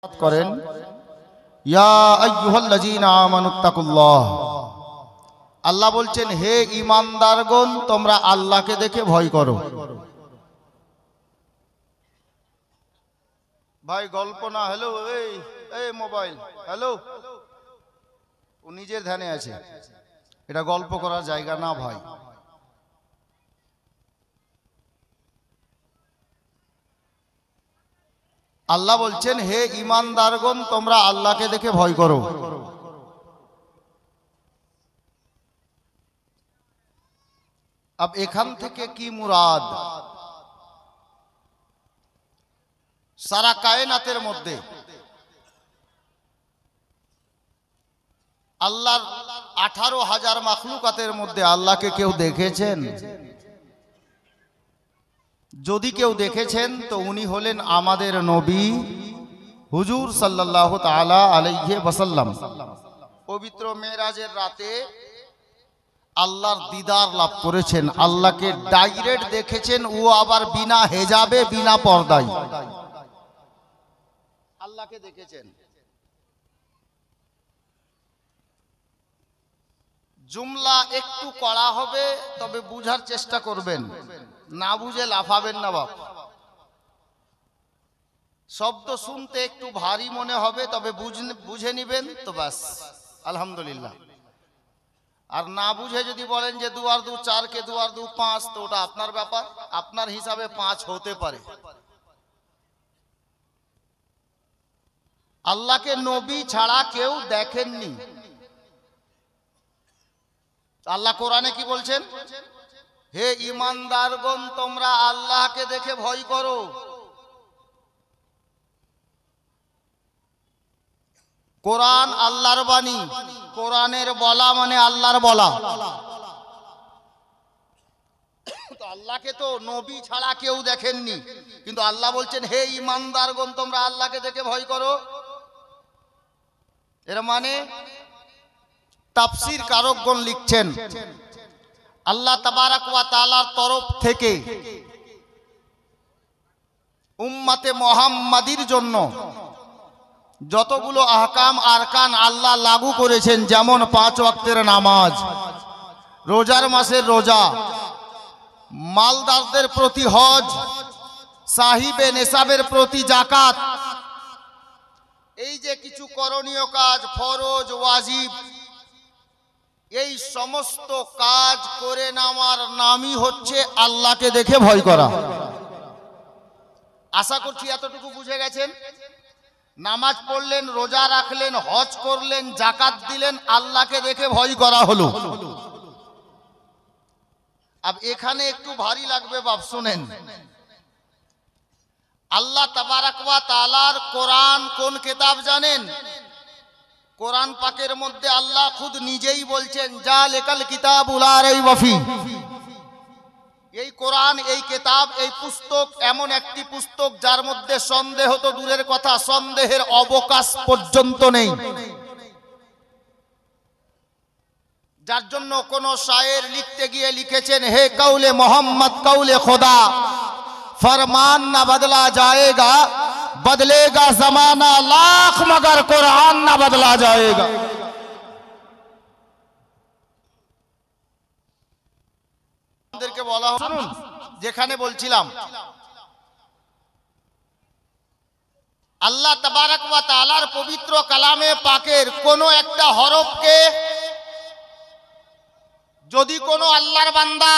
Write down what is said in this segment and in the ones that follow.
করেন ইয়া আইয়ুহাল্লাযীনা আমানুত্তাকুল্লাহ। আল্লাহ বলছেন, হে ঈমানদারগণ, তোমরা আল্লাহকে দেখে ভয় করো। ভাই গল্প না, হ্যালো, এই মোবাইল, হ্যালো, ও নিজের ধ্যানে আছে, এটা গল্প করার জায়গা না ভাই। আল্লাহ বলছেন, হে ঈমানদারগণ, তোমরা আল্লাহকে দেখে ভয় করো। अब এখান থেকে কি মুরাদ? সারা কায়নাতের মধ্যে আল্লাহর 18,000 মাখলুকাতের মধ্যে আল্লাহকে কেউ দেখেছেন? যদি কেউ দেখেছেন তো উনি হলেন আমাদের নবী হুজুর সাল্লাল্লাহু তাআলা আলাইহি ওয়াসাল্লাম। পবিত্র মেরাজের রাতে আল্লাহর দিদার লাভ করেছেন, আল্লাহকে ডাইরেক্ট দেখেছেন, ও আবার বিনা হেজাবে, বিনা পর্দায় আল্লাহকে দেখেছেন। জুমলা একটু কড়া হবে, তবে বুঝার চেষ্টা করবেন, না বুঝে লাফাবেন না বাপ। শব্দ শুনতে একটু ভারী মনে হবে, তবে বুঝে নিবেন তো বাস, আলহামদুলিল্লাহ। আর না বুঝে যদি বলেন যে 2 আর 2 4 কে 2 আর 2 5, তো ওটা আপনার ব্যাপার, আপনার হিসাবে 5 হতে পারে। আল্লাহকে নবী ছাড়া কেউ দেখেননি। আল্লাহ কোরআনে কি বলছেন? হে ঈমানদারগণ, তোমরা আল্লাহকে দেখে ভয় করো। কোরআন আল্লাহর বাণী, কোরআনের বলা মানে আল্লাহর বলা। তো আল্লাহকে তো নবী ছাড়া কেউ দেখেননি, কিন্তু আল্লাহ বলছেন, হে ঈমানদারগণ, তোমরা আল্লাহকে দেখে ভয় করো। এর মানে তাফসীর কারকগণ লিখছেন, আল্লাহ তাবারক ওয়া তাআলার তরফ থেকে উম্মতে মুহাম্মাদির জন্য যতগুলো আহকাম আরকান আল্লাহ লাগু করেছেন, যেমন 5 ওয়াক্তের নামাজ, রোজার মাসের রোজা, মালদারদের প্রতি হজ, সাহিবে নেসাবের প্রতি যাকাত, এই যে কিছু করণীয় কাজ, ফরজ ওয়াজিব, এই সমস্ত কাজ করে নেওয়ার নামই হচ্ছে আল্লাহকে দেখে ভয় করা। আশা করছি এতটুকু বুঝে গেছেন। নামাজ পড়লেন, রোজা রাখলেন, হজ করলেন, যাকাত দিলেন, আল্লাহকে দেখে ভয় করা হলো। अब এখানে একটু ভারী লাগবে বাপ, শুনেন। আল্লাহ তাবারক ওয়া তাআলার কোরআন কোন কিতাব জানেন? কোরআন পাকের মধ্যে আল্লাহ খুদ নিজেই বলছেন, জালিকাল কিতাবু লা রাইবা ফি। এই কোরআন, এই কিতাব, এই পুস্তক এমন একটি পুস্তক যার মধ্যে সন্দেহ তো দূরের কথা, সন্দেহের অবকাশ পর্যন্ত নেই। যার জন্য কোন শায়ের লিখতে গিয়ে লিখেছেন, হে কাউলে মোহাম্মদ কাউলে খোদা, फरमान ना बदला जाएगा, बदलेगा जमाना लाख, मगर कुरान ना बदला जाएगा। আমাদেরকে বলা হয়, শুনুন, যেখানে বলছিলাম আল্লাহ তাবারক ওয়া তাআলার পবিত্র কালামে পাকের কোন একটা হরফকে যদি কোনো আল্লাহর বান্দা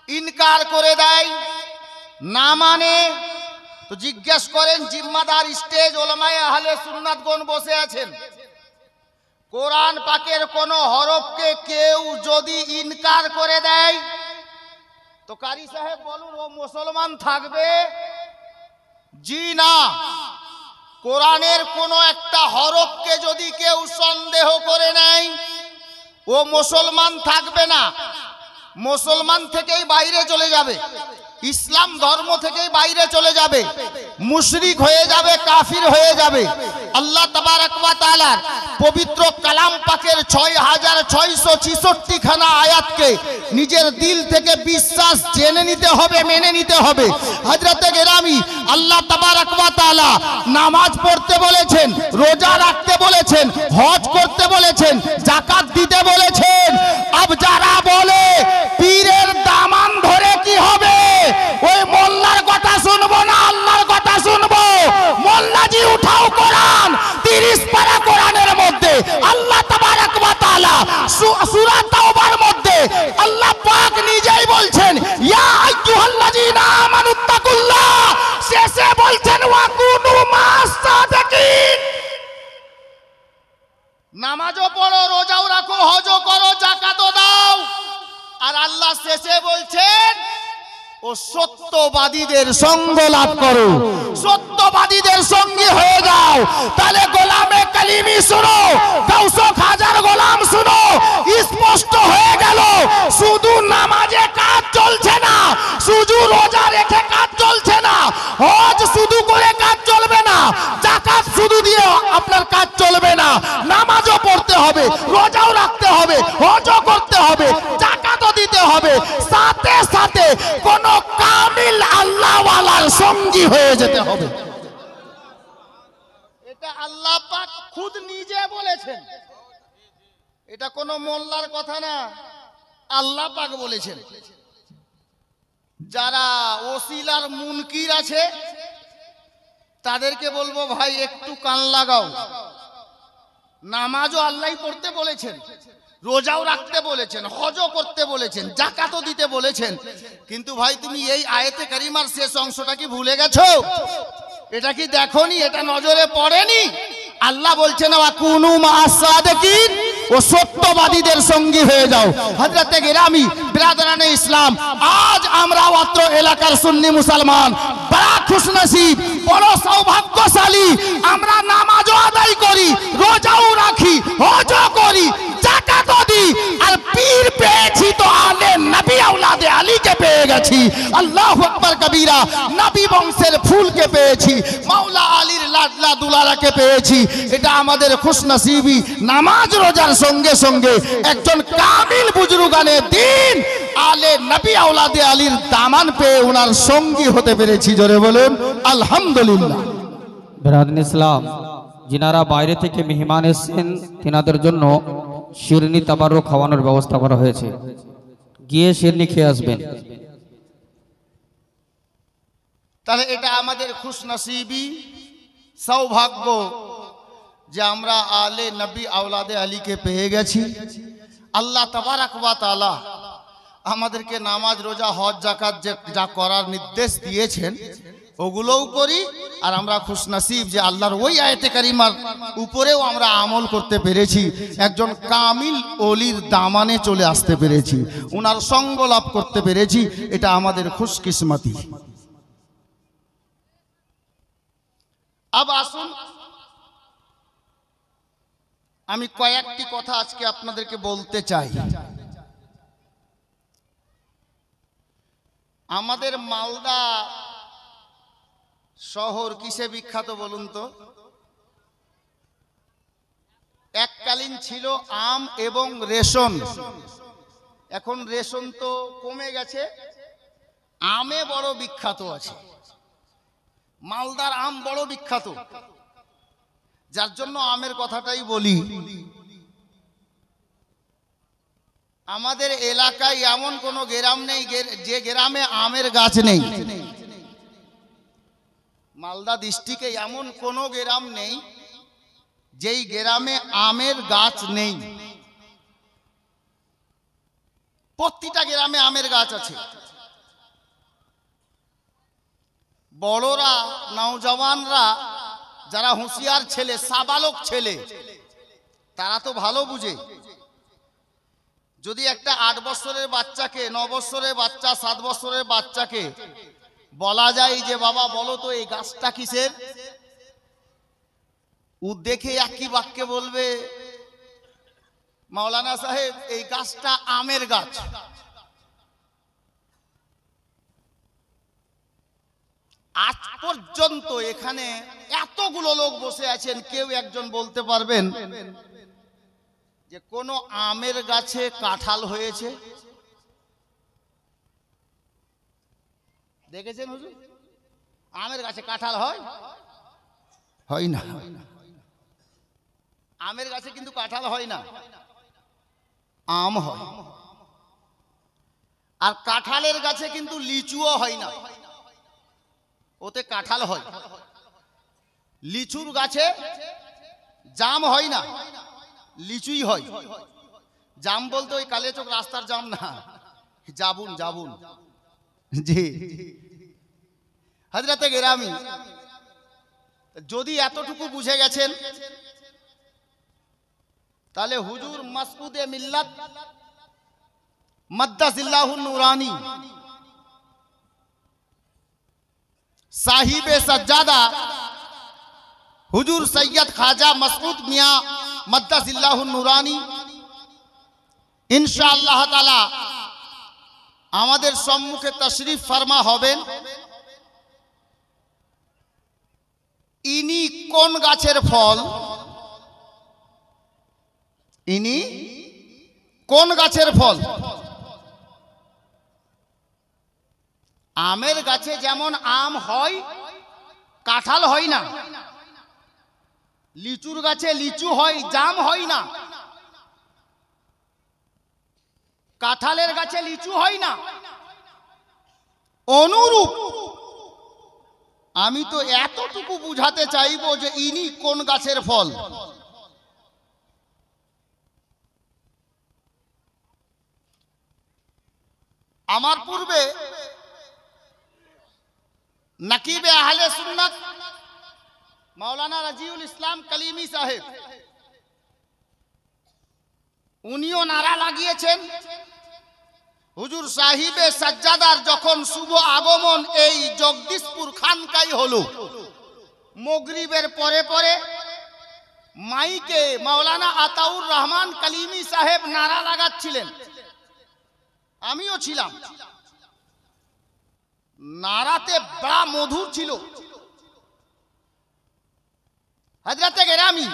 ইনকার করে দেয়, না মানে, তো জিজ্ঞেস করেন, জিম্মাদার স্টেজ ওলামায়ে আহলে সুন্নাতগণ বসে আছেন, কোরআন পাকের কোন হরফকে কেউ যদি ইনকার করে দেয়, তো কারি সাহেব বলুন, ও মুসলমান থাকবে? জি না। কোরআনের কোন একটা হরফকে যদি কেউ সন্দেহ করে নেয়, ও মুসলমান থাকবে না, মুসলমান থেকেই বাইরে চলে যাবে, ইসলাম ধর্ম থেকেই বাইরে চলে যাবে, মুশরিক হয়ে যাবে, কাফির হয়ে যাবে। আল্লাহ তাবারক ওয়া তাআলার পবিত্র কালাম পাকের 6666 খানা আয়াতকে নিজের দিল থেকে বিশ্বাস জেনে নিতে হবে, মেনে নিতে হবে। হযরতে গেরামি, আল্লাহ তাবারক ওয়া তাআলা নামাজ পড়তে বলেছেন, রোজা রাখতে বলেছেন, হজ করতে বলেছেন, যাকাত দিতে বলেছেন। আব যারা বলে পীরের দামান ধরে কি হবে, ওই মোল্লার কথা শুনবো না, আল্লাহর কথা শুনবো। মোল্লাজি উঠাও কোরআন, 30 পারা কোরআনের মধ্যে আল্লাহ তাবারক ওয়া তাআলা সূরা তাওবার মধ্যে আল্লাহ পাক নিজেই বলছেন, ইয়া আইয়ুহাল্লাযীনা আমানুত্তাকুল্লাহ, শেষে বলছেন ওয়া কুনু মাস সাদিকিন। নামাজও পড়ো, রোজাও রাখো, হজও করো, যাকাতও দাও, আর আল্লাহ শেষে বলছেন ও সত্যবাদীদের সঙ্গ লাভ করো, সত্যবাদীদের সঙ্গী হয়ে যাও। তাহলে গোলামে কালিমি শুনো, গাউসে খাজার গোলাম শুনো, স্পষ্ট হয়ে গেল শুধু নামাজে কাজ চলছে না, শুধু রোজা রেখে কাজ চলছে না, হজ শুধু করে কাজ চলবে না, যাকাত শুধু দিয়ে আপনার কাজ চলবে না, নামাজও পড়তে হবে, রোজাও রাখতে হবে, হজও করতে হবে, যাকাতও দিতে হবে, সাথে সাথে কোন কামিল আল্লাহওয়ালার সঙ্গী হয়ে যেতে হবে। এটা আল্লাহ পাক খুদ নিজে বলেছেন, এটা কোন মোল্লার কথা না, আল্লাহ পাক বলেছেন। যারা ওসিলার মুনকির আছে তাদেরকে বলবো, ভাই একটু কান লাগাও। নামাজও আল্লাহই পড়তে বলেছেন, রোজাও রাখতে বলেছেন, হজও করতে বলেছেন, যাকাতও দিতে বলেছেন, কিন্তু ভাই তুমি এই আয়াতে কারিমার শেষ অংশটা কি ভুলে গেছো? এটা কি দেখোনি? এটা নজরে পড়েনি? আল্লাহ বলছেন ওয়া কুনু মা'আস সাদিকিন, ও সত্যবাদীদের সঙ্গী হয়ে যাও। হযরতে গেরামি, বিরাদরানে ইসলাম, আজ আমরা অত্র এলাকার সুন্নি মুসলমান বড় খুশনসিব, বড় সৌভাগ্যশালী। আমরা নামাজও আদায় করি, রোজাও রাখি, হজও করি, যাকাতও দিই, আর পীর পেয়েছি তো আলে নবী আওলাদে আলীকে পেয়ে গেছি। আল্লাহু আকবার কবীরা, নবী বংশের ফুলকে পেয়েছি, মাওলা আলীর লাডলা দুলারাকে পেয়েছি। এটা আমাদের খুশনসিবি। নামাজ রোজার সঙ্গে সঙ্গে একজন কামিল বুজুর্গানে দিন আলে নবী আওলাদে আলীর দামান পেয়ে ওনার সঙ্গী হতে পেরেছি। জোরে বলুন আলহামদুলিল্লাহ। বিরাদরান ইসলাম, যিনারা বাইরে থেকে মেহমান এসেছেন তিনাদের জন্য শিরনি তাবাররুক খাওয়ানোর ব্যবস্থা করা হয়েছে, গিয়ে শিরনি খেয়ে আসবেন। তাহলে এটা আমাদের খুশনসিবি, সৌভাগ্য যে আমরা আলে নবী আওলাদে আলীকে পেয়ে গেছি। আল্লাহ তাবারক ওয়া তাআলা আমাদেরকে নামাজ, রোজা, হজ, যাকাত যা করার নির্দেশ দিয়েছেন ওগুলোও করি, আর আমরা খুশনসিব যে আল্লাহর ওই আয়াতে কারিমার উপরেও আমরা আমল করতে পেরেছি, একজন কামিল ওলির দামানে চলে আসতে পেরেছি, ওনার সঙ্গ লাভ করতে পেরেছি। এটা আমাদের খুশকিসমতি। আব আসুন, আমি কয়েকটি কথা আজকে আপনাদেরকে বলতে চাই। আমাদের মালদা শহর কিসে বিখ্যাত বলুন তো? এককালীন ছিল আম এবং রেশন। এখন রেশন তো কমে গেছে, আমে বড় বিখ্যাত আছে। মালদার আম বড় বিখ্যাত, যার জন্য আমের কথাটাই বলি। আমাদের এলাকায় এমন কোনো গ্রাম নেই যে গ্রামে আমের গাছ নেই। মালদা ডিস্ট্রিক্টে এমন কোনো গ্রাম নেই যেই গ্রামে আমের গাছ নেই। প্রতিটা গ্রামে আমের গাছ আছে। বড়রা, নওজওয়ানরা, যারা হুঁশিয়ার ছেলে, সাবালক ছেলে, তারা তো ভালো বুঝে। যদি একটা 8 বছরের বাচ্চাকে, 9 বছরের বাচ্চা, 7 বছরের বাচ্চাকে বলা যায় যে বাবা বলো তো এই গাছটা কিসের, ও দেখে একই বাক্যে বলবে মাওলানা সাহেব এই গাছটা আমের গাছ। আজ পর্যন্ত এখানে এতগুলো লোক বসে আছেন, কেউ একজন বলতে পারবেন যে কোন আমের গাছে কাঁঠাল হয়েছে? দেখেছেন হুজুর? আমের গাছে কাঁঠাল হয়? হয় না। আমের গাছে কিন্তু কাঁঠাল হয় না, আম হয়। আর কাঁঠালের গাছে কিন্তু লিচুও হয় না, ওতে কাঁঠাল হয়। লিচুর গাছে জাম হয় না, লিচুই হয়। জাম বলতে ওই কালিয়াচক রাস্তার জাম না, জাবুন জাবুন। জি হযরতে গেরামি, যদি এতটুকু বুঝে গেছেন তাহলে হুজুর মাসউদে মিল্লাত মাদ্দাজিল্লাহুন নুরানি সাহিবে সজ্জাদা হুজুর সৈয়দ খাজা মাসউদ মিয়াঁ মাদ্দাজিল্লাহুন নুরানি ইনশাআল্লাহ তাআলা আমাদের সম্মুখে তশরিফ ফরমা হবেন। ইনি কোন গাছের ফল? ইনি কোন গাছের ফল? আমের গাছে যেমন আম হয়, কাঁঠাল হয় না। লিচুর গাছে লিচু হয়, জাম হয় না। কাঁঠালের গাছে লিচু হয় না। অনুরূপ আমি তো এতটুকু বুঝাতে চাইবো যে ইনি কোন গাছের ফল। আমার পূর্বে নকিবে আহলে সুন্নাত মাওলানা রাজিউল ইসলাম কালিমি সাহেব, উনিও নারা লাগিয়েছেন হুজুর সাহিবে সাজ্জাদার যখন শুভ আগমন এই জগদীশপুর খানকাই হলো, মাগরিবের পরে পরে মাইকে মাওলানা আতাউর রহমান কালিমি সাহেব নারা লাগাচ্ছিলেন, আমিও ছিলাম। নারাতে বড় মধুর ছিল। হযরতে গেরামি,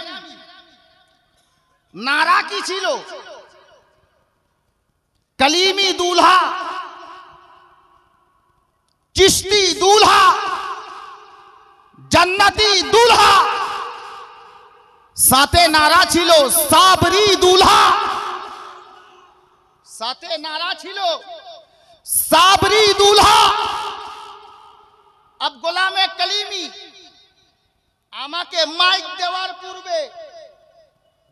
নারা কি ছিল? कलीमी दूल्हा, चिश्ती दूल्हा, जन्नती दूल्हा, साथे नारा छिलो साबरी दूल्हा, साथे नारा छिलो साबरी दूल्हा। अब गोलामे कलीमी আমাকে মাইক দেওয়ার পূর্বে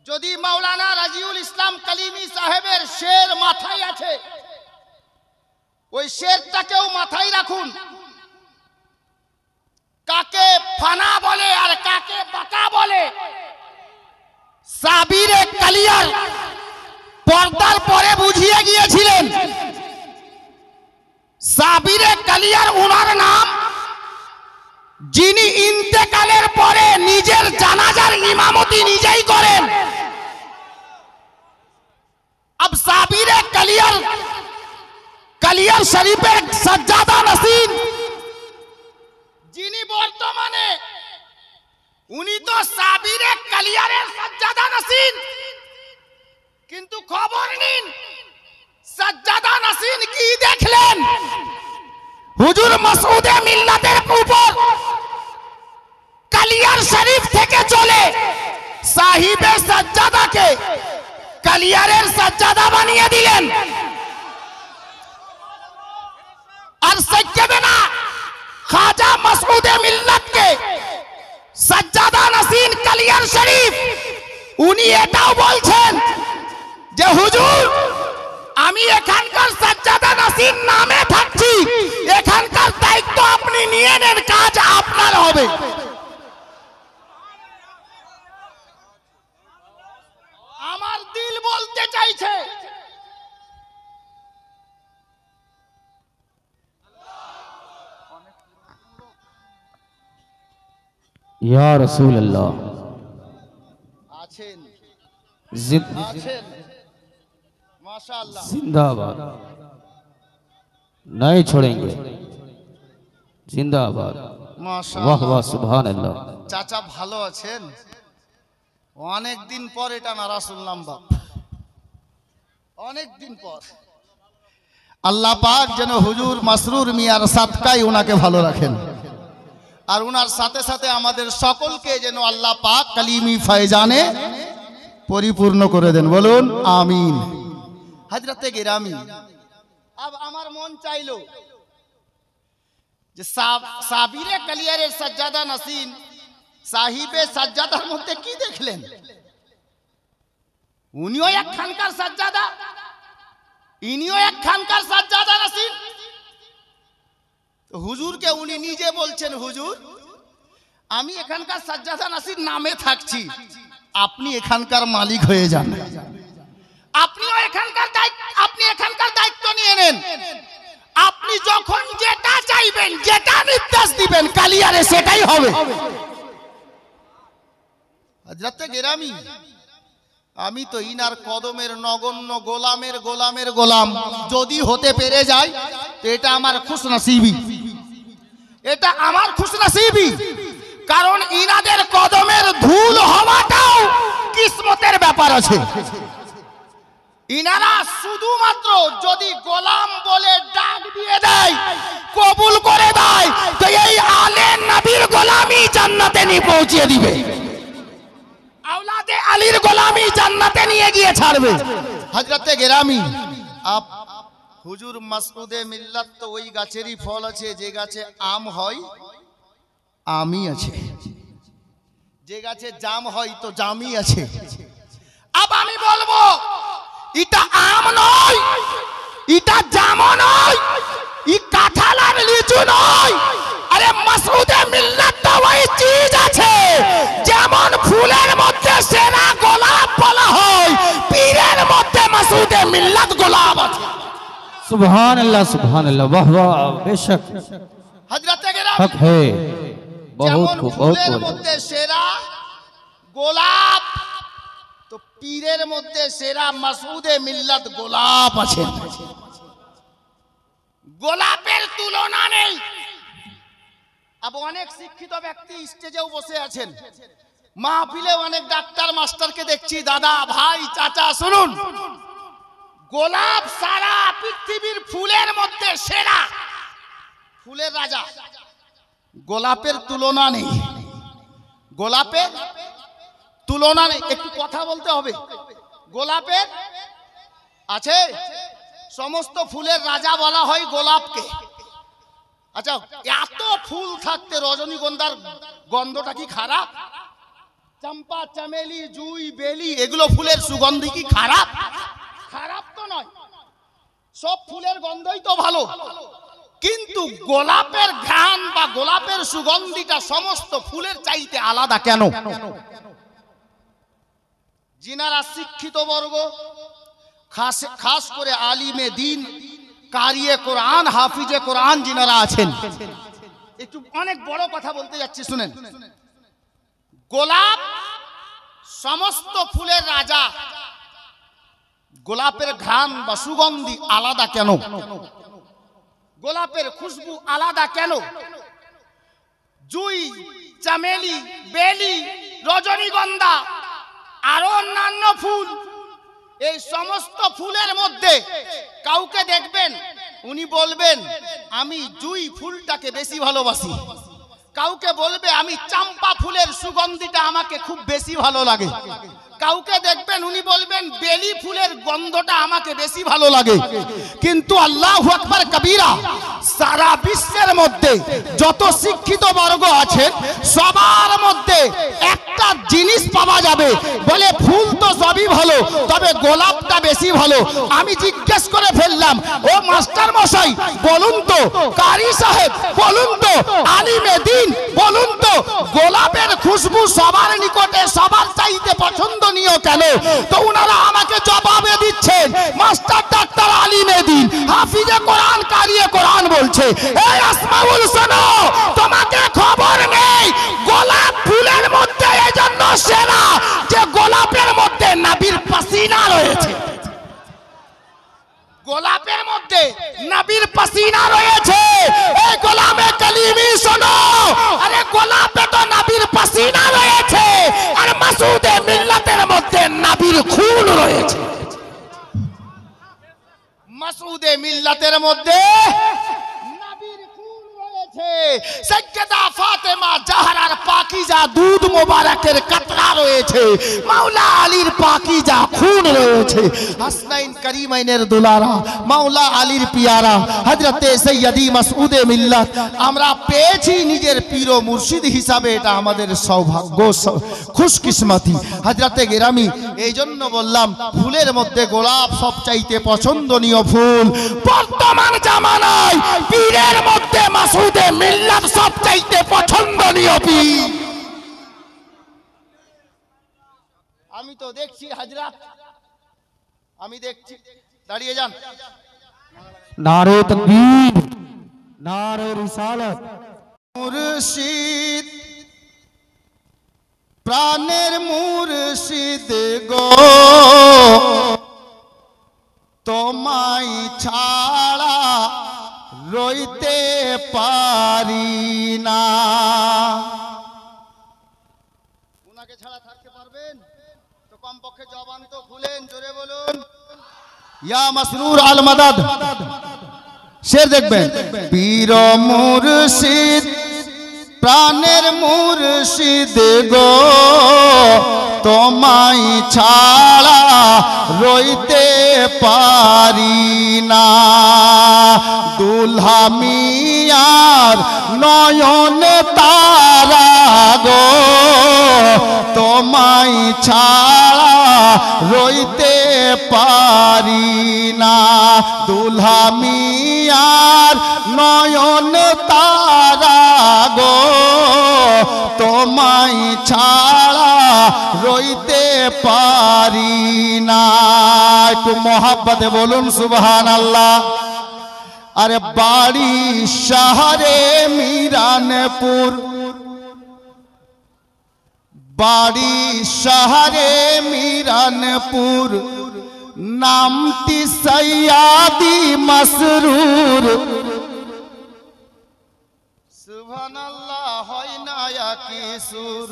যদি মাওলানা রাজিউল ইসলাম কালিমি সাহেবের শের মাথায় আছে, ওই শেরটাকেও মাথায় রাখুন। কাকে ফানা বলে আর কাকে বাঁকা বলে সাবিরে কালিয়ার পর্দার পরে বুঝিয়ে গিয়েছিলেন। সাবিরে কালিয়ার ওনার নাম, যিনি ইন্তেকালের পরে নিজের জানাজার ইমামতি নিজেই করেন। अब साबिर कलियर कलियर शरीफের সজ্জাদা নসীন যিনি বর্তমানে, উনি তো সাবিরে কালিয়ারের সজ্জাদা নসীন, কিন্তু খবর নিন সজ্জাদা নসীন কি দেখলেন? হুজুর মাসউদে মিল্লাতের উপর কালিয়ার শরীফ থেকে চলে সাহিবে সজ্জাদাকে কালিয়ারের সজ্জাদা বানিয়ে দিলেন। আর সৈয়দনা খাজা মাসউদে মিল্লাতকে সজ্জাদা নসীন কালিয়ার শরীফ, উনি এটাও বলছেন যে হুজুর আমি এখানকার সজ্জাদা নসীন নামে থাকছি, এখানকার দায়িত্ব আপনি নিয়ে নেন, কাজ আপনার হবে। আমার দিল বলতে চাইছে ইয়া রাসূলুল্লাহ আছেন, আছেন, माशाअल्लाह, जिंदाबाद, नहीं छोड़ेंगे, जिंदाबाद। वाह মাশাআল্লাহ। वाह सुभान अल्लाह। চাচা ভালো আছেন? অনেক দিন পর এটা নারা শুনলাম বাপ, অনেক দিন পর। আল্লাহ পাক যেন হুজুর মাসরুর মিয়ার সাদকায় ওনাকে ভালো রাখেন, আর ওনার সাথে সাথে আমাদের সকলকে যেন আল্লাহ পাক কালিমি ফয়জানে পরিপূর্ণ করে দেন, বলুন আমিন। হযরতে গিরামি, अब আমার মন চাইলো যে সাবিরে কালিয়ারের সাজ্জাদা নাসিন সাহিবে সাজ্জাদার মধ্যে কি দেখলেন? উনিও এক খানকার সাজ্জাদা, ইনিও এক খানকার সাজ্জাদা নাসিন। তো হুজুরকে উনি নিজে বলছেন, হুজুর আমি এখানকার সাজ্জাদা নাসির নামে থাকছি, আপনি এখানকার মালিক হয়ে যান, আপনিও এখানকার দায়িত্ব নিয়ে নেন, আপনি যখন যেটা চাইবেন, যেটা নির্দেশ দিবেন কালিয়ারে সেটাই হবে। হযরতে গিরামি, আমি তো ইনার কদমের নগণ্য গোলামের গোলামের গোলাম, যদি হতে পেরে যায় তো এটা আমার খুশনসিবি, এটা আমার খুশনসিবি। কারণ ইনাদের কদমের ধুল হওয়াটাও কিসমতের ব্যাপার আছে। ইনারা শুধুমাত্র যদি গোলাম বলে ডাক দিয়ে দেয়, কবুল করে দেয়, তো এই আলে নবীর গোলামি জান্নাতে নিয়ে পৌঁছে দিবে, আওলাদে আলীর গোলামি জান্নাতে নিয়ে গিয়ে ছাড়বে। হযরতে গিরামি, আপ হুজুর মাসউদে মিল্লাত তো ওই গাছেরই ফল আছে যে গাছে আম হয় আমই আছে, যে গাছে জাম হয় তো জামই আছে। আব আমি বলবো এটা আম নয়, এটা জাম নয়, ই কাঁঠাল আর লিচু নয়। আরে মাসউদে মিল্লাত তো ওই চিজ আছে যেমন ফুলের মধ্যে সেরা গোলাপ বলা হয়, পীরের মধ্যে মাসউদে মিল্লাত গোলাপ আছে। सुभान अल्लाह वाह वाह बेशक হযরতে গিরামি, हक है, बहुत যেমন खूब बहुत ফুলের खूब। মধ্যে সেরা গোলাপ, তো পীরের মধ্যে সেরা মাসউদে মিল্লাত গোলাপ আছে, গোলাপের তুলনা নেই। আব অনেক শিক্ষিত ব্যক্তি স্টেজেও বসে আছেন, মাহফিলে অনেক ডাক্তার মাস্টারকে দেখছি, দাদা ভাই চাচা শুনুন, গোলাপ সারা পৃথিবীর ফুলের মধ্যে সেরা, ফুলের রাজা, গোলাপের তুলনা নেই, গোলাপের তুলনা নেই। একটু কথা বলতে হবে, গোলাপের আছে, সমস্ত ফুলের রাজা বলা হয় গোলাপকে। আচ্ছা, এত ফুল থাকতে রজনীগন্ধার গন্ধটা কি খারাপ? চম্পা চামেলি জুই বেলি এগুলো ফুলের সুগন্ধি কি খারাপ? খারাপ তো নয়, সব ফুলের গন্ধই তো ভালো, কিন্তু গোলাপের ঘ্রাণ বা গোলাপের সুগন্ধিটা সমস্ত ফুলের চাইতে আলাদা কেন? যিনারা শিক্ষিত বর্গ, খাস করে আলিমে দিন, কারিয়ে কোরআন, হাফিজে কোরআন যিনারা আছেন, একটু অনেক বড় কথা বলতে যাচ্ছি শুনেন। গোলাপ সমস্ত ফুলের রাজা, গোলাপের ঘ্রাণ বা সুগন্ধি আলাদা কেন? গোলাপের খুশবু আলাদা কেন? জুই, চামেলি, বেলি, রজনীগন্ধা আরো অন্যান্য ফুল, এই সমস্ত ফুলের মধ্যে কাউকে দেখবেন উনি বলবেন আমি জুই ফুলটাকে বেশি ভালোবাসি, কাউকে বলবে আমি চাম্পা ফুলের সুগন্ধিটা আমাকে খুব বেশি ভালো লাগে, কাউকে দেখবেন উনি বলবেন বেলি ফুলের গন্ধটা আমাকে বেশি ভালো লাগে। কিন্তু আল্লাহু আকবার কবীরা, সারা বিশ্বের মধ্যে যত শিক্ষিত বর্গ আছে সবার মধ্যে একটা জিনিস পাওয়া যাবে, বলে ফুল তো সবই ভালো, তবে গোলাপটা বেশি ভালো। আমি জিজ্ঞেস করে ফেললাম, ও মাস্টার মশাই বলুন তো, কারি সাহেব বলুন তো, আলিমে দিন বলুন তো, গোলাপের খুশবু সবার নিকটে সবার চাইতে পছন্দনীয় কেন? তো উনারা আমাকে জবাবে দিচ্ছেন, মাস্টার ডাক্তার আলিমে দিন, হাফিজে কোরআন, কারিয়ে কোরআন বলছে, এই আসমাউল শোনো, তোমাকে খবর নেই গোলাপ ফুলের মধ্যে এজন্য সেরা যে গোলাপের মধ্যে নবীর পাসিনা রয়েছে। গোলাপের মধ্যে নবীর পাসিনা রয়েছে। এই গোলামে কালিমি শোনো, আরে গোলাপে তো নবীর পাসিনা রয়েছে, আর মাসুদে মিল্লাতের মধ্যে নবীর খুন রয়েছে। মাসুদে মিল্লাতের মধ্যে নবীর খুন রয়েছে। সাইয়্যিদা ফাতেমা জাহরার পাকিজা দুধ মোবারকের কাতরা রয়েছে। মাওলা আলীর পাকিজা খুন রয়েছে। হাসনাইন করিমাইনের দুলারা মাওলা আলীর পিয়ারা হযরতে সৈয়দি মাসউদে মিল্লাত আমরা পেয়েছি নিজের পীর ও মুর্শিদ হিসাবে। এটা আমাদের সৌভাগ্য, খুশকিসমতি। হযরতে গেরামি, এই জন্য বললাম ফুলের মধ্যে গোলাপ সবচাইতে পছন্দনীয় ফুল। বর্তমান জামানায় পীরের মধ্যে মাসউদে মিল্লাত সবচাইতে পছন্দনীয় পীর। আমি তো দেখছি হযরত, আমি দেখছি। দাঁড়িয়ে যান। নারে তাকবীর, নারে রিসালাত। মুর্শিদ প্রাণের মুর্শিদ গো, তোমায় ছাড়া রইতে পারি না। উনাকে ছাড়া থাকতে পারবেন তো কমপক্ষে জবান তো খুলেন, জোরে বলুন ইয়া মাসরুর আল মাদাদ। শের দেখবেন, পীর মুর্শিদ প্রাণের মুর্শিদ গো, তোমায় ছাড়া রইতে পারি না। দুলহা মিয়ার নয়ন তারা গো, তোমায় ছাড়া রইতে পারি না। দুলহা মিয়ার নয়ন তারা গো, তোমায় ছাড়া রইতে পারি না। একটু মোহাব্বতে বলুন সুবহানাল্লাহ। আরে বাড়ি শহরে মিরানপুর, বাড়ি শহরে মিরানপুর, নামটি সৈয়দি মাসরুর। সুবহানাল্লাহ, হয় না কি সুর।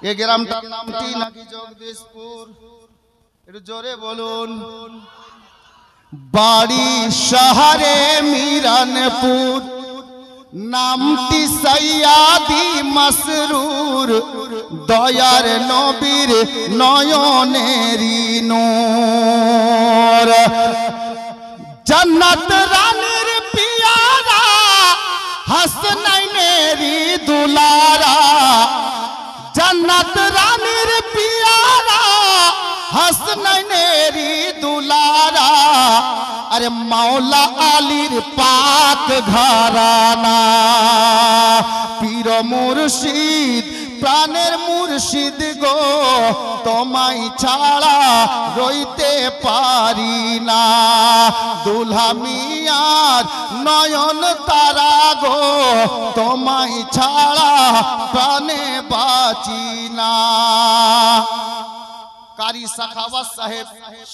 এই গ্রামটার নামটি নাকি জগদীশপুর, একটু জোরে বলুন। বাড়ি শহরে মিরানপুর, নামটি সৈয়দি মাসরুর, দয়ার নবীর নয়নেরি নূর। জান্নাত রানীর পিয়ারা, হাসনাইনেরি দুলারা। জান্নাত রানীর পিয়ারা, হাসনাইনেরি দুলারা। আরে মাওলা আলীর পাক ঘরানা। পীর মুর্শিদ প্রাণের মুর্শিদ গো, তোমায় ছাড়া রইতে পারি না। দুলহা মিয়ার নয়ন তারা গো, তোমায় ছাড়া প্রাণে বাঁচি না। কারি সাখাওয়াত সাহেব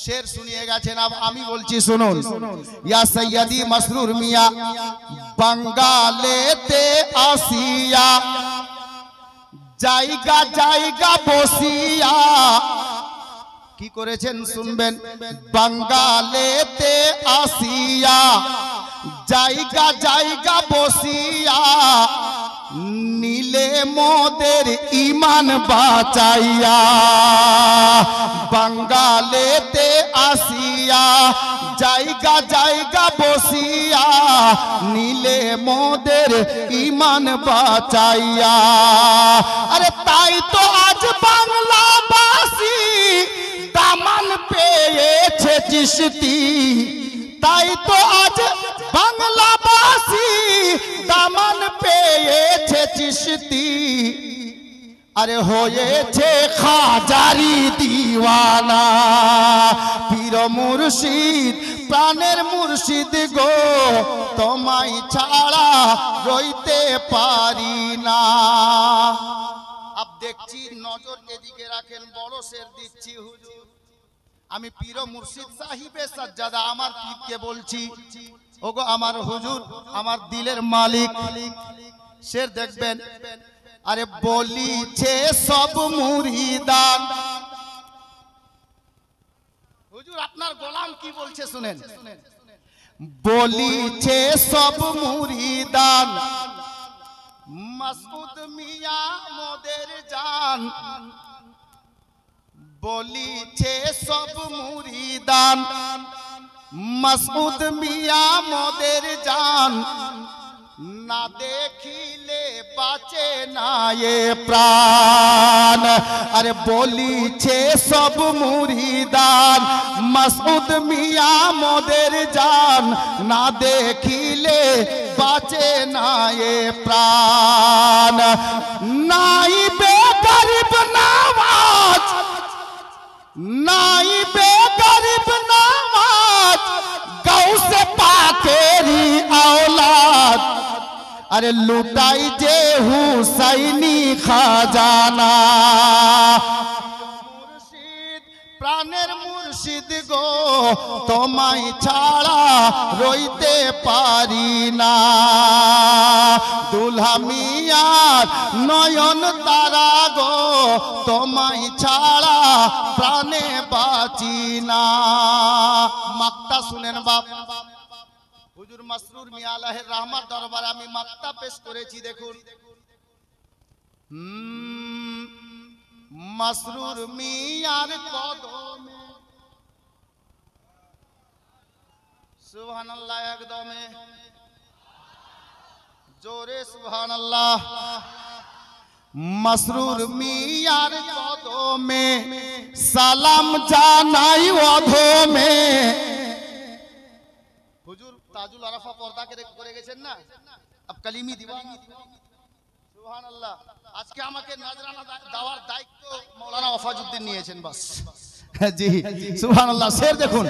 শের শুনিয়ে গেছেন, আমি বলছি শুনুন। ইয়া সৈয়দি মাসরুর মিয়া বাঙ্গালেতে আসিয়া, জায়গা জায়গা বসিয়া কি করেছেন শুনবেন। বাঙ্গালেতে আসিয়া, জায়গা জায়গা বসিয়া, নীলে মোদের ইমান বাঁচাইয়া। বাঙ্গালেতে আসিয়া, জায়গা জায়গা বসিয়া, নীলে মোদের ইমান বাঁচাইয়া। আরে তাই তো আজ বাংলাবাসী দামান পেয়েছে চিশতি। তাই তো আজ বাংলাবাসী দামান পেয়েছে চিশতি। আরে হয়েছে খাজারি দিওয়ানা। পীর মুর্শিদ প্রাণের মুর্শিদ গো, তোমায় ছাড়া রইতে পারি না। আব দেখছি নজর এদিকে রাখেন, বড় শের দিচ্ছি হুজুর। আমি পীর ও মুর্শিদ সাহিবে সাজ্জাদা আমার পীরকে বলছি, ওগো আমার হুজুর, আমার দিলের মালিক। শের দেখবেন, আরে বলিছে সব মুরিদান। হুজুর আপনার গোলাম কি বলছে শুনেন। বলিছে সব মুরিদান, মাসউদ মিয়া মোদের জান। বলিছে সব মুরিদান, মাসউদ মিয়া মোদের জান। না দেখিলে বাঁচে না এ প্রাণ। আরে বলিছে সব মুরিদান, মাসউদ মিয়া মোদের জান। না দেখিলে বাঁচে না এ প্রাণ। নাই বে গরিব নওয়াজ, নাই বে গরিব নওয়াজ, গৌসে পাকেরি औलाद। अरे लुटाई जे हुसैनी खजाना। मुर्शिद प्राणेर मुर्शिद गो, তোমায় ছাড়া রইতে পারি না। দুলহা মিয়ার নয়ন তারা গো, তোমায় ছাড়া প্রাণে বাঁচি না। মাক্তা শুনেন বাপ, হুজুর মাসরুর মিয়া আলাহের রহমত দরবারে আমি মাক্তা পেশ করেছি। দেখুন, মাসরুর মিয়ার কদমে, সুবহানাল্লাহ, একদমে জোরে সুবহানাল্লাহ। মাসরুর মিয়ার কদমে সালাম জানাই অধমে। হুজুর তাজুল আরাফা পর্দা করে গেছেন না, আব কালিমি দিওয়ানি। সুবহানাল্লাহ। আজকে আমাকে নজরানা দেওয়ার দায়িত্ব মাওলানা ওয়াফাজউদ্দিন নিয়েছেন বাস। জি সুবহানাল্লাহ। শের দেখুন,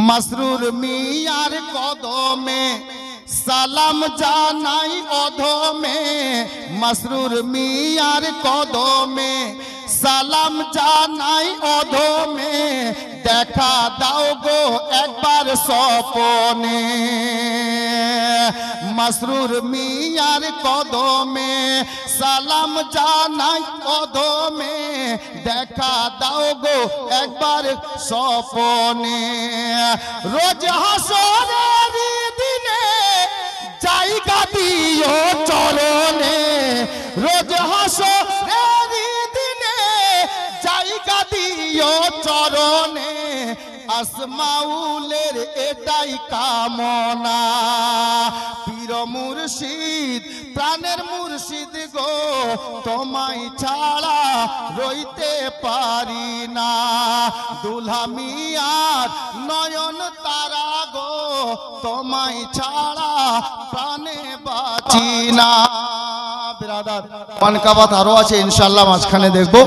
মাসরুর মিয়ার কদমে সালাম জানাই অধমে। মাসরুর মিয়ার কদমে সালাম জানাই অধমে। দেখা দাও গো একবার স্বপনে। মাসরুর মিয়ার কদমে সালাম জানাই অধমে। দেখা দাও গো একবার স্বপনে। রোজ হাসরের দিনে জায়গা দিও চরণে। রোজ হাসরের দিনে জায়গা দিও চরণে। আসমাউলের এটাই কামনা। পীর মুর্শিদ প্রাণের মুর্শিদ গো, তোমায় ছাড়া রইতে পারি না। দুলহা মিয়ার নয়ন তারা গো, তোমায় ছাড়া প্রাণে বাঁচি না। বিরাদার পানকাবাত আরো আছে ইনশাআল্লাহ, মাঝখানে দেখবো,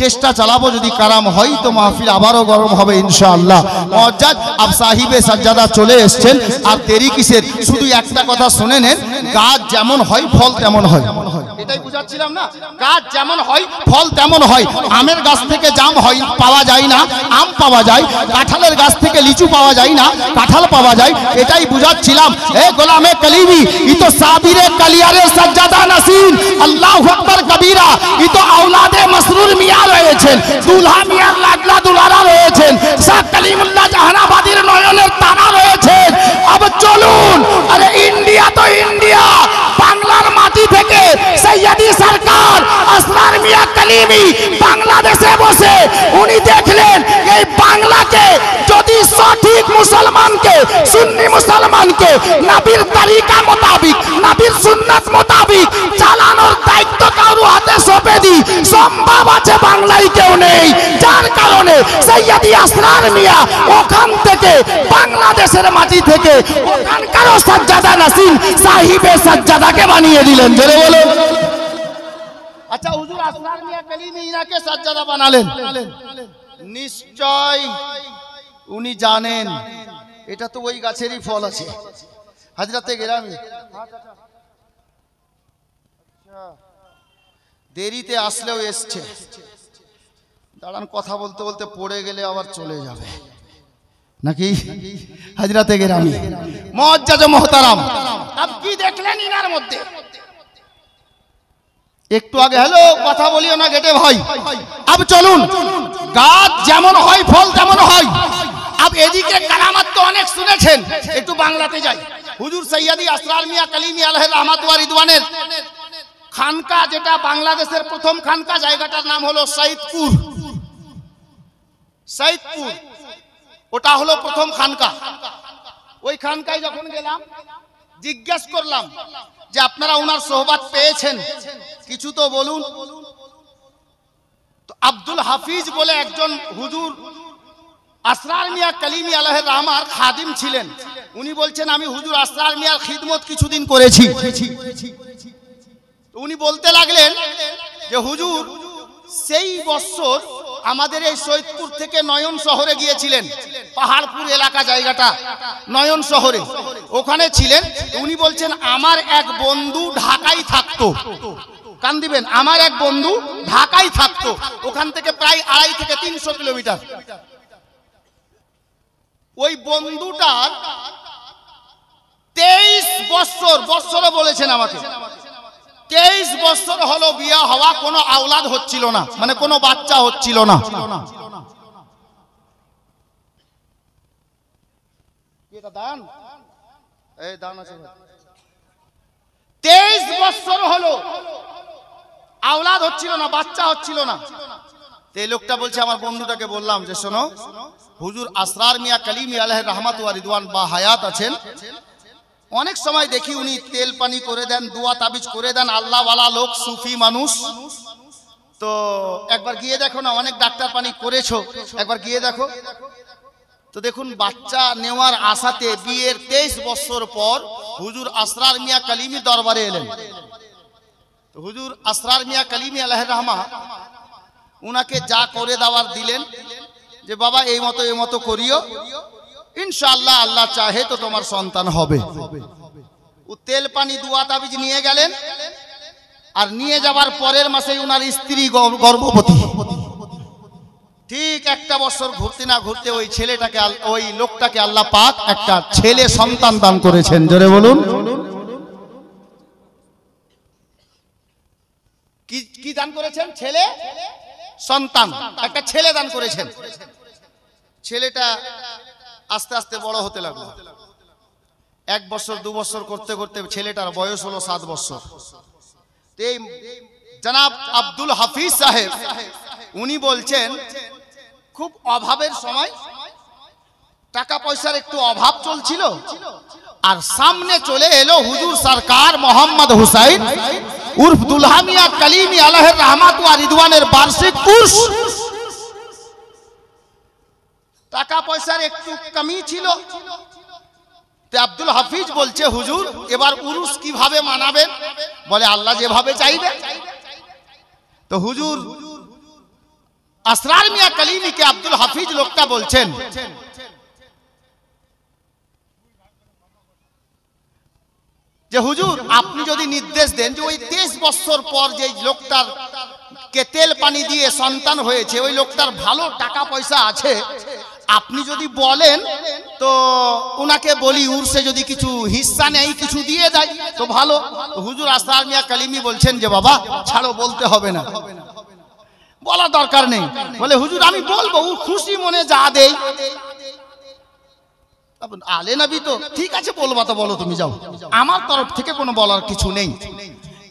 চেষ্টা চালাবো। যদি কারাম হয় তো মাহফিল আবারও গরম হবে ইনশাআল্লাহ। মুআজ্জাজ আব সাহিবে সাজ্জাদা চলে এসেছেন, আর দেরি কিসের? শুধু একটা কথা শুনে নেন, গাছ যেমন হয় ফল তেমন হয়। এটাই বুঝাচ্ছিলাম না, গাছ যেমন হয় ফল তেমন হয়। আমের গাছ থেকে জাম হয় পাওয়া যায় না, আম পাওয়া যায়। কাঁঠালের গাছ থেকে লিচু পাওয়া যায় না, কাঁঠাল পাওয়া যায়। এটাই বুঝাচ্ছিলাম। এ গোলামে কলিমি, ই তো সাবিরে কালিয়ারে সাজ্জাদা নাসিন, আল্লাহু আকবার কবীরা। ই তো আওলাদে মাসরুর মিয়া রয়েছেন, দুলহা মিয়ার লাডলা দুলারা রয়েছেন, শাহ কালিমুল্লাহ জাহানাবাদীর নয়নের তারা রয়েছেন। अब চলুন, আরে ইন্ডিয়া তো ইন্ডিয়া, বাংলার মাটি থেকে সৈয়দি সরকার আসরার মিয়া কলিমি বাংলাদেশে বসে উনি দেখলেন এই বাংলাকে যদি সঠিক মুসলমানকে, সুন্নি মুসলমানকে নবীর তরিকা মোতাবিক, নবীর সুন্নাত মোতাবিক চালানোর দায়িত্ব কারো হাতে সঁপে দিই, সম্ভব আছে বাংলায় কেউ নেই। যার কারণে সৈয়দি আসরার মিয়া ওখান থেকে বাংলাদেশের মাটি থেকে ওখানকারও সাজ্জাদা নাসিন সাহিবে সাজ্জাদাকে বানিয়ে দিলেন। জোরে বলো। আচ্ছা, হুজুর আসরার মিয়া কলিমি ইনাকে সাজ্জাদা বানালেন, নিশ্চয় উনি জানেন এটা তো ওই গাছেরই ফল আছে, হাজরাতে গেরামি। দেরিতে আসলেও এসছে। দাঁড়ান, কথা বলতে বলতে পড়ে গেলে আবার চলে যাবে নাকি? হাজরাতে গেরামি মুআজ্জাজ মুহতারাম, আপ কি দেখলেন ইনার মধ্যে? একটু আগে হ্যালো কথা বলিও না গেটে ভাই। আব চলুন, গাছ যেমন হয় ফল তেমন হয়। আব এদিকে কারামাত তো অনেক শুনেছেন, একটু বাংলাতে যাই। হুজুর সৈয়দি আসরার মিয়া কালিমি আলাইহির রহমাত ওয়া রিদওয়ানের খানকা, যেটা বাংলাদেশের প্রথম খানকা, জায়গাটার নাম হলো সৈয়দপুর। সৈয়দপুর ওটা হলো প্রথম খানকা। ওই খানকায় যখন গেলাম জিজ্ঞেস করলাম যে আপনারা ওনার সোহবত পেয়েছেন, কিছু তো বলুন। তো আব্দুল হাফিজ বলে একজন হুজুর আসরার মিয়া কালিমি আলাইহির রহমার খাদিম ছিলেন, উনি বলছেন আমি হুজুর আসরার মিয়ার খিদমত কিছুদিন করেছি। উনি বলতে লাগলেন যে হুজুর সেই বছর আমাদের এই সৈয়দপুর থেকে নয়ন শহরে গিয়েছিলেন, পাহাড়পুর এলাকা জায়গাটা নয়ন শহরে, ওখানে ছিলেন। উনি বলছেন আমার এক বন্ধু ঢাকায় থাকতো, কান দিবেন, আমার এক বন্ধু ঢাকায় থাকতো, ওখান থেকে প্রায় 250 থেকে 300 কিলোমিটার। ওই বন্ধুটার 23 বছর, বছরও বলেছেন আমাকে, 23 বছর হলো বিয়া হওয়া, কোনো আওলাদ হচ্ছিল না, মানে কোনো বাচ্চা হচ্ছিল না। এটা দান, এই দান আছে। 23 বছর হলো আওলাদ হচ্ছিল না, বাচ্চা হচ্ছিল না। এই লোকটা বলছে আমার বন্ধুটাকে বললাম যে শোনো, হুজুর আসরার মিয়া কালিমি আলাইহির রহমাত ওয়া রিদওয়ান বা হায়াত আছেন, অনেক সময় দেখি উনি তেল পানি করে দেন, দোয়া তাবিজ করে দেন, আল্লাহওয়ালা লোক, সুফি মানুষ। তো একবার গিয়ে দেখো না, অনেক ডাক্তার পানি করেছো, একবার গিয়ে দেখো। তো দেখুন বাচ্চা নেওয়ার আশাতে বিয়ের 23 বছর পর হুজুর আসরার মিয়া কালিমি দরবারে এলেন। তো হুজুর আসরার মিয়া কালিমি আলাইহির রহমাত উনাকে যা করে দেওয়ার দিলেন যে বাবা এই মতো করিও, ইনশাআল্লাহ আল্লাহ চাহে তো তোমার সন্তান হবে। ও তেল পানি দোয়া তাবিজ নিয়ে গেলেন, আর নিয়ে যাবার পরের মাসেই উনার স্ত্রী গর্ভবতী। ঠিক 1 বছর ঘুরতে না ঘুরতে ওই ছেলেটাকে, ওই লোকটাকে আল্লাহ পাক একটা ছেলে সন্তান দান করেছেন। জোরে বলুন কি দান করেছেন? ছেলে সন্তান, একটা ছেলে দান করেছেন। ছেলেটা আস্তে আস্তে বড় হতে লাগলো। 1 বছর 2 বছর করতে করতে ছেলেটার বয়স হলো 7 বছর। এই জনাব আব্দুল হাফিজ সাহেব উনি বলছেন খুব অভাবের সময়, টাকা পয়সার একটু অভাব চলছিল, আর সামনে চলে এলো হুজুর সরকার মোহাম্মদ হুসাইন উর্ফ দুলহা মিয়া কালিমি আলাইহির রহমাত ওয়া রিদওয়ানের বার্ষিক উরস। টাকা পয়সার একটু কমি ছিল। তো আব্দুল হাফিজ বলছে হুজুর এবার উরুস কিভাবে মানাবেন? বলে আল্লাহ যেভাবে চাইবে। তো হুজুর আসরার মিয়া কালিমিকে আব্দুল হাফিজ লোকটা বলছেন যে হুজুর আপনি যদি নির্দেশ দেন যে ওই 23 বছর পর যে লোকটার কে তেল পানি দিয়ে সন্তান হয়েছে, ওই লোকটার ভালো টাকা পয়সা আছে, আপনি যদি বলেন তো উনাকে বলি উরসে যদি কিছু হিস্সা নেই, কিছু দিয়ে দেয় তো ভালো। হুজুর আসরার মিয়া কালিমি বলছেন যে বাবা ছাড়ো, বলতে হবে না, বলার দরকার নেই। বলে হুজুর আমি বলবো, ও খুশি মনে যা দেই। আলে নবী তো ঠিক আছে, বলবা তো বলো, তুমি যাও, আমার তরফ থেকে কোনো বলার কিছু নেই।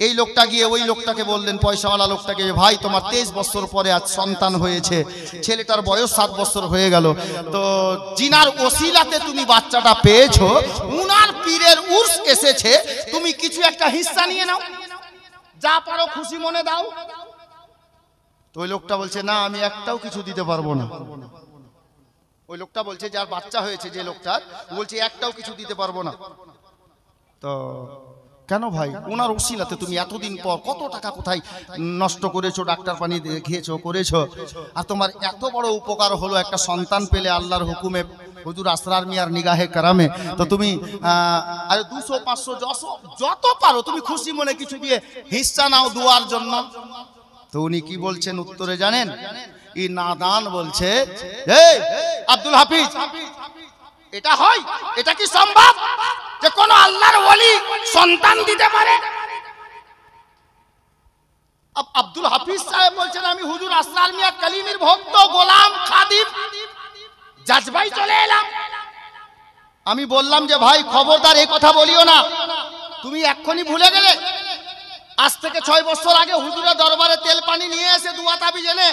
এই লোকটা গিয়ে ওই লোকটাকে বললেন, পয়সাওয়ালা লোকটাকে, ভাই তোমার 23 বছর পরে আজ সন্তান হয়েছে, ছেলেটার বয়স 7 বছর হয়ে গেল, তো জিনার ওসিলাতে তুমি বাচ্চাটা পেয়েছো, উনার পীরের উর্স এসেছে, তুমি কিছু একটা হিস্সা নিয়ে নাও, যা পারো খুশি মনে দাও। তো ওই লোকটা বলছে না আমি একটাও কিছু দিতে পারবো না। ওই লোকটা বলছে যার বাচ্চা হয়েছে, যে লোকটার, বলছে একটাও কিছু দিতে পারবো না। তো কেন ভাই? ওনার উসিলাতে তুমি এতদিন পর কত টাকা কোথায় নষ্ট করেছো, ডাক্তার পানি খেয়েছো করেছো, আর তোমার এত বড় উপকার হলো, একটা সন্তান পেলে আল্লাহর হুকুমে হুজুর আসরার মিয়ার নিগাহে কারামে, তো তুমি আর 200-500 যত পারো তুমি খুশি মনে কিছু দিয়ে হিস্সা নাও দুয়ার জন্য। তো উনি কি বলছেন উত্তরে জানেন? ই নাদান বলছে, এই আব্দুল হাফিজ, এটা হয়? এটা কি সম্ভব যে কোন আল্লাহর ওলি সন্তান দিতে পারে? আব্দুল হাফিজ সাহেব বলছেন, আমি হুজুর আসরার মিয়া কালিমির ভক্ত, গোলাম, খাদিম, জাজবাই চলে এলাম। আমি বললাম যে ভাই খবরদার এই কথা বলিও না, তুমি এক্ষুনি ভুলে গেলে। আজ থেকে 6 বছর আগে হুজুরের দরবারে তেল পানি নিয়ে এসে দুয়া তাবিজ এনে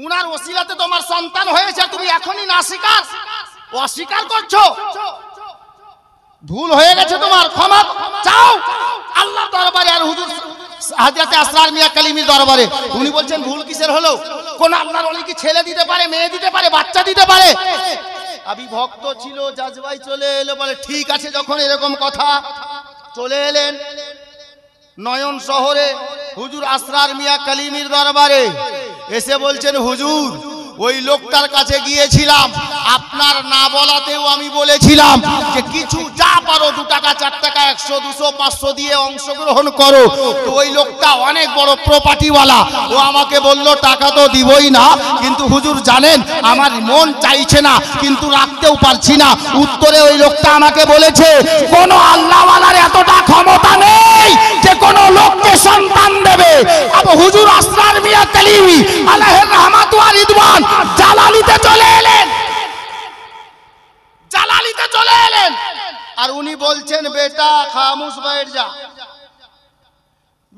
উনার ওসিলাতে তোমার সন্তান হয়েছে, তুমি এখনই না অস্বীকার করছো। ভুল হয়ে গেছে তোমার, ক্ষমা চাও আল্লাহর দরবারে আর হুজুর হযরতে আসরার মিয়া কালিমির দরবারে। উনি বলছেন ভুল কিসের হলো? কোন আল্লাহর ওলি কি ছেলে দিতে পারে, মেয়ে দিতে পারে, বাচ্চা দিতে পারে? আমি ভক্ত ছিল, জাজবাই চলে এলো, বলে ঠিক আছে যখন এরকম কথা, চলে এলেন নয়ন শহরে হুজুর আসরার মিয়া কালিমির দরবারে। এসে বলছেন হুজুর ওই লোকটার কাছে গিয়েছিলাম, আপনার না বলাতেও আমি বলেছিলাম যে কিছু যা পারো 2 টাকা 4 টাকা 100 200 500 দিয়ে অংশগ্রহণ করো। তো ওই লোকটা অনেক বড় প্রপার্টিওয়ালা, ও আমাকে বলল টাকা তো দিবই না, কিন্তু হুজুর জানেন আমার মন চাইছে না কিন্তু রাখতেও পারছি না। উত্তরে ওই লোকটা আমাকে বলেছে, কোন আল্লাহওয়ালার এতটা ক্ষমতা নেই যে কোন লোককে সন্তান দেবে। আবু হুজুর আসরার মিয়া কালিমি আলাইহির রহমাত ওয়া রিদওয়ান জালালিতে চলে এলেন, জালালিতে চলে এলেন। আর উনি বলছেন, বেটা খামোশ बैठ যা,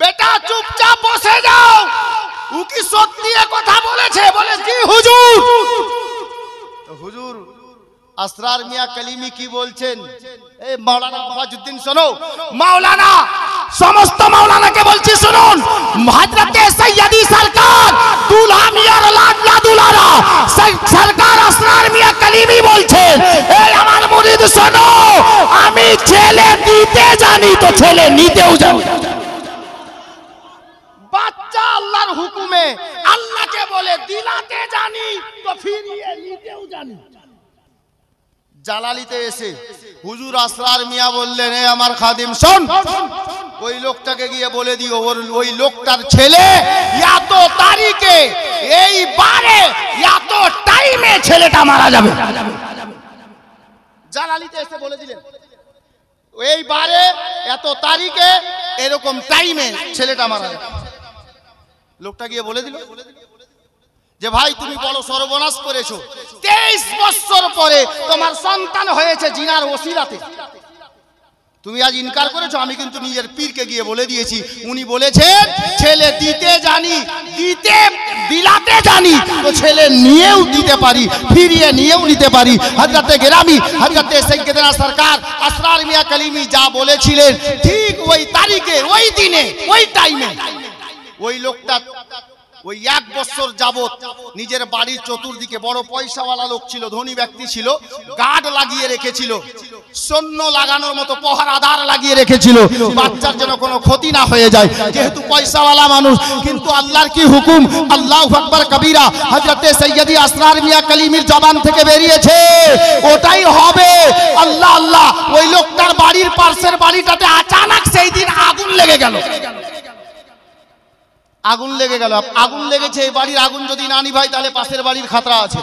বেটা চুপচাপ বসে যাও। ও কি সত্যি কথা বলেছে? বলে জি হুজুর। তো হুজুর আসরার মিয়া কালিমি কি বলছেন? এই মাওলানা ওয়াজুদ্দিন শোনো, মাওলানা সমস্ত মাওলানাকে বলছি শুনুন, হযরতে সৈয়দি সরকার দুলহা মিয়ার লাডলা দুলারা সরকার আসরার মিয়া কালিমি বলছেন, এই আমার মুরিদ শোনো, আমি ছেলে দিতে জানি তো ছেলে নিতেও জানি। বাচ্চা আল্লাহর হুকুমে, আল্লাহকে বলে দিলাতে জানি তো ফিরিয়ে নিতেও জানি। জালালিতে এসে হুজুর আসরার মিয়া বললেন, এ আমার খাদিম শোন, ওই লোকটাকে গিয়ে বলে দিও ওই লোকটার ছেলে এত তারিখে এই বারে এত টাইমে ছেলেটা মারা যাবে। জালালিতে এসে বলে দিলেন এই বারে এত তারিখে এরকম টাইমে ছেলেটা মারা যাবে। লোকটা গিয়ে বলে দিল যে ভাই তুমি বলো সর্বনাশ করেছো, 23 বছর পরে তোমার সন্তান হয়েছে জিনার ওসিলাতে, তুমি আজ ইনকার করেছো। আমি কিন্তু নিজের পীরকে গিয়ে বলে দিয়েছি, উনি বলেছেন ছেলে দিতে জানি, দিলাতে জানি তো ছেলে নিয়েও দিতে পারি, ফিরিয়ে নিয়েও নিতে পারি। হযরতে গেরামি হযরতে সৈয়দনা সরকার আসরার মিয়া কালিমি যা বলেছিলেন ঠিক ওই তারিখে, ওই দিনে, ওই টাইমে ওই লোকটা ওই 1 বছর যাবত নিজের বাড়ির চতুর্দিকে, বড় পয়সাওয়ালা লোক ছিল, ধনী ব্যক্তি ছিল, গার্ড লাগিয়ে রেখেছিল, সৈন্য লাগানোর মতো পহরাদার লাগিয়ে রেখেছিল, বাচ্চার যেন কোনো ক্ষতি না হয়ে যায়, যেহেতু পয়সাওয়ালা মানুষ। কিন্তু আল্লাহর কি হুকুম, আল্লাহু আকবার কবীরা, হযরতে সৈয়দি আসরার মিয়া কালিমির জবান থেকে বেরিয়েছে ওটাই হবে। আল্লাহ আল্লাহ, ওই লোকটার বাড়ির পাশের বাড়িটাতে আচানক সেই দিন আগুন লেগে গেল। আগুন লেগে গেল, আগুন লেগেছে, এই বাড়ির আগুন যদি না নিভাই তাহলে পাশের বাড়ির খাতরা আছে,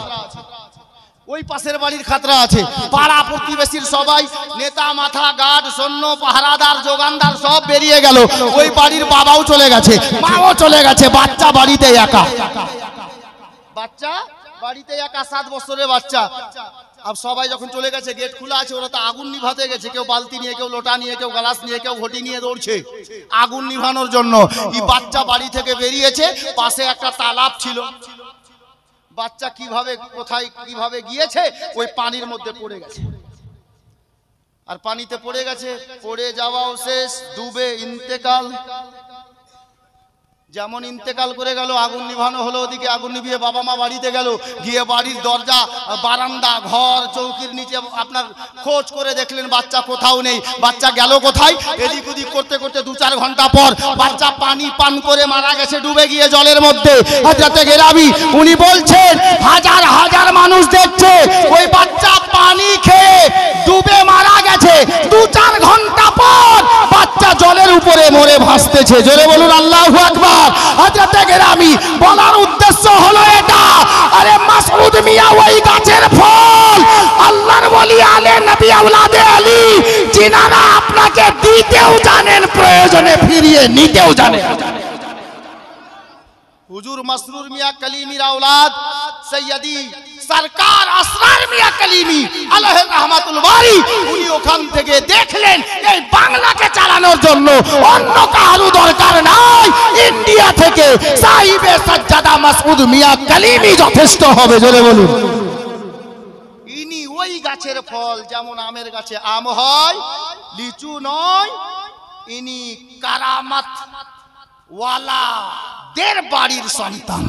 ওই পাশের বাড়ির খাতরা আছে। পাড়া প্রতিবেশীর সবাই, নেতা মাথা, গার্ড, সৈন্য, পাহারাদার, যোগানদার সব বেরিয়ে গেল। ওই বাড়ির বাবাও চলে গেছে, মাও চলে গেছে, বাচ্চা বাড়িতে একা, বাচ্চা বাড়িতে একা, 7 বছরের বাচ্চা। अब সবাই যখন চলে গেছে, গেট খোলা আছে, ওরা তো আগুন নিভাতে গেছে, কেউ বালতি নিয়ে, কেউ লোটা নিয়ে, কেউ গ্লাস নিয়ে, কেউ ঘটি নিয়ে দৌড়ছে আগুন নিভানোর জন্য। এই বাচ্চা বাড়ি থেকে বেরিয়েছে, পাশে একটা তালাব ছিল, বাচ্চা কিভাবে কোথায় কিভাবে গিয়েছে ওই পানির মধ্যে পড়ে গেছে। আর পানিতে পড়ে গেছে, পড়ে যাওয়াও শেষ, ডুবে ইন্তেকাল। যেমন ইন্তেকাল করে গেল, আগুন নিভানো হলো, ওদিকে আগুন নিভিয়ে বাবা মা বাড়িতে গেল, গিয়ে বাড়ির দরজা, বারান্দা, ঘর, চৌকির নিচে আপনার খোঁজ করে দেখলেন বাচ্চা কোথাও নেই। বাচ্চা গেল কোথায়? এদিক ওদিক করতে করতে 2-4 ঘন্টা পর বাচ্চা পানি পান করে মারা গেছে, ডুবে গিয়ে জলের মধ্যে। হযরতে গেরামি উনি বলছেন হাজার হাজার মানুষ দেখছে ওই বাচ্চা পানি খেয়ে ডুবে মারা গেছে, 2-4 ঘন্টা পর বাচ্চা জলের উপরে মরে ভাসতেছে। জোরে বলুন আল্লাহু আকবার। হযরতে গেরামি বলার উদ্দেশ্য হলো এটা, মিয়া ওই গাছের ফল। আল্লাহর ওলি আলে নবী আওলাদে আলী, যিনারা আপনাকে দিতেও জানেন, প্রয়োজনে ফিরিয়ে নিতেও জানেন। হুজুর মাসরুর মিয়া কালিমির আওলাদ সৈয়দি সরকার আসরার মিয়া কালিমি আলাইহি রাহমাতুল বারি, উনি ওখান থেকে দেখলেন এই বাংলাকে চালানোর জন্য অন্য কারো দরকার নাই, ইন্ডিয়া থেকে সাহিবে সাজ্জাদা মাসউদ মিয়া কালিমি যথেষ্ট হবে। জোরে বলুন। ইনি ওই গাছের ফল, যেমন আমের গাছে আম হয়, লিচু নয়। ইনি কারামাত ওয়ালা দের বাড়ির সন্তান।